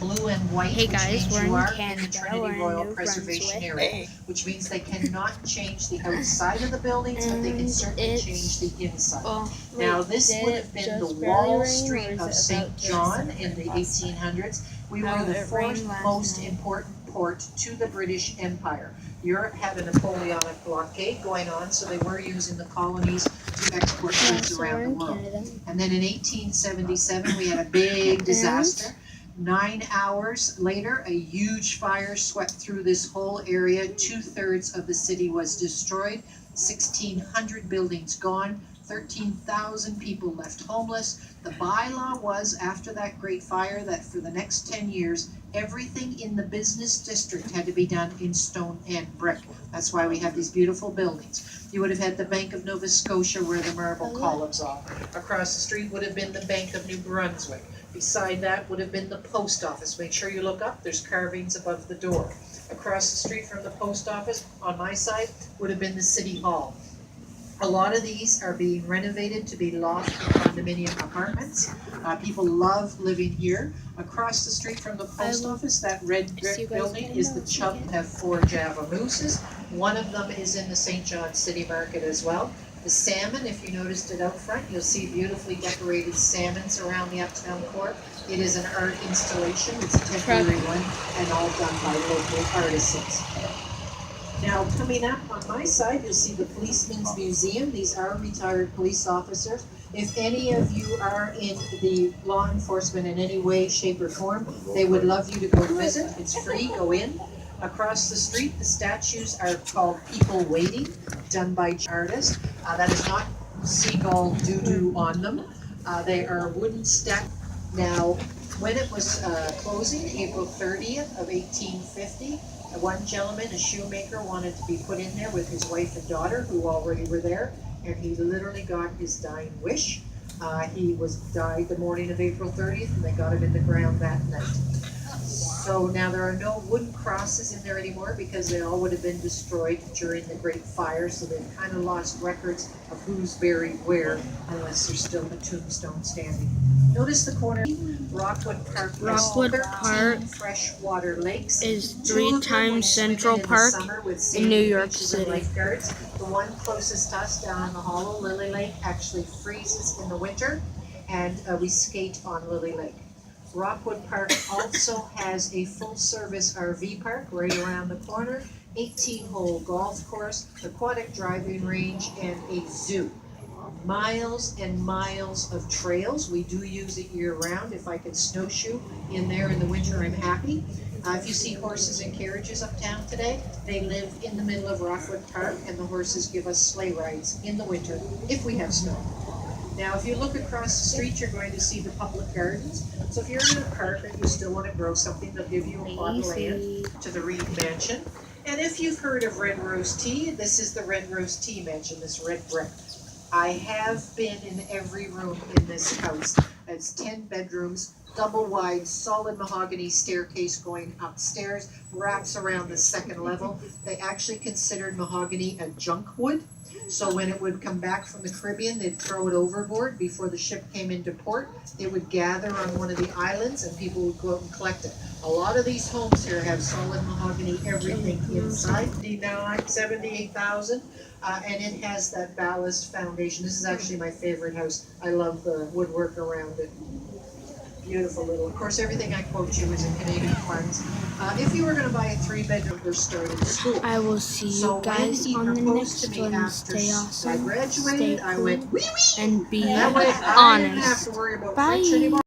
blue and white, Hey which guys, means we're you in are in the Canada, Trinity we're in Royal New Preservation Brunswick. Area, which means they cannot change the outside of the buildings, but they can And certainly change the inside. well, Now, wait, this did would it have been the just barely Wall rain, or Street is of it St. about to John rain in the last 1800s. We night? were the It fourth rained last most night. important port to the British Empire. Europe had a Napoleonic blockade going on, so they were using the colonies to export goods So we're around the in world. Canada. And then in 1877, we had a big disaster. 9 hours later, a huge fire swept through this whole area. 2/3 of the city was destroyed, 1,600 buildings gone, 13,000 people left homeless. The bylaw was, after that great fire, that for the next 10 years, everything in the business district had to be done in stone and brick. That's why we have these beautiful buildings. You would have had the Bank of Nova Scotia where the marble columns are. Across the street would have been the Bank of New Brunswick. Beside that would have been the post office. Make sure you look up, there's carvings above the door. Across the street from the post office, on my side, would have been the city hall. A lot of these are being renovated to be loft and condominium apartments. People love living here. Across the street from the post office, that red brick building is the Chubb. Have 4 Java mooses. One of them is in the St. John City Market as well. The salmon, if you noticed it out front, you'll see beautifully decorated salmons around the Uptown Court. It is an art installation. It's a temporary one and all done by local artisans. Now, coming up on my side, you'll see the Policeman's Museum. These are retired police officers. If any of you are in the law enforcement in any way, shape, or form, they would love you to go visit. It's free, go in. Across the street, the statues are called People Waiting, done by artists. That is not seagull doo-doo on them. They are wooden step. Now, when it was closing, April 30th of 1850, one gentleman, a shoemaker, wanted to be put in there with his wife and daughter, who already were there, and he literally got his dying wish. He died the morning of April 30th, and they got him in the ground that night. So now there are no wooden crosses in there anymore because they all would have been destroyed during the Great Fire, so they've kind of lost records of who's buried where, unless there's still a tombstone standing. Notice the corner. Rockwood Park freshwater lakes is 3 times Central Park in New York City. The one closest to us down in the hollow, Lily Lake, actually freezes in the winter, and we skate on Lily Lake. Rockwood Park also has a full-service RV park right around the corner, 18-hole golf course, aquatic driving range, and a zoo. Miles and miles of trails. We do use it year-round. If I can snowshoe in there in the winter, I'm happy. If you see horses and carriages uptown today, they live in the middle of Rockwood Park, and the horses give us sleigh rides in the winter if we have snow. Now, if you look across the street, you're going to see the public gardens. So if you're in a park and you still want to grow something, they'll give you a plot of land to the Reed Mansion. And if you've heard of Red Rose Tea, this is the Red Rose Tea Mansion, this red brick. I have been in every room in this house. It's 10 bedrooms, double wide, solid mahogany staircase going upstairs, wraps around the second level. They actually considered mahogany a junk wood. So when it would come back from the Caribbean, they'd throw it overboard before the ship came into port. It would gather on one of the islands and people would go out and collect it. A lot of these homes here have solid mahogany, everything inside. 78,000. And it has that ballast foundation. This is actually my favorite house. I love the woodwork around it. Beautiful little. Of course, everything I quote you is in Canadian funds. If you were going to buy a 3-bedroom, they're starting school. I will see you guys on the next one. Stay awesome, stay cool, and be honest. Bye.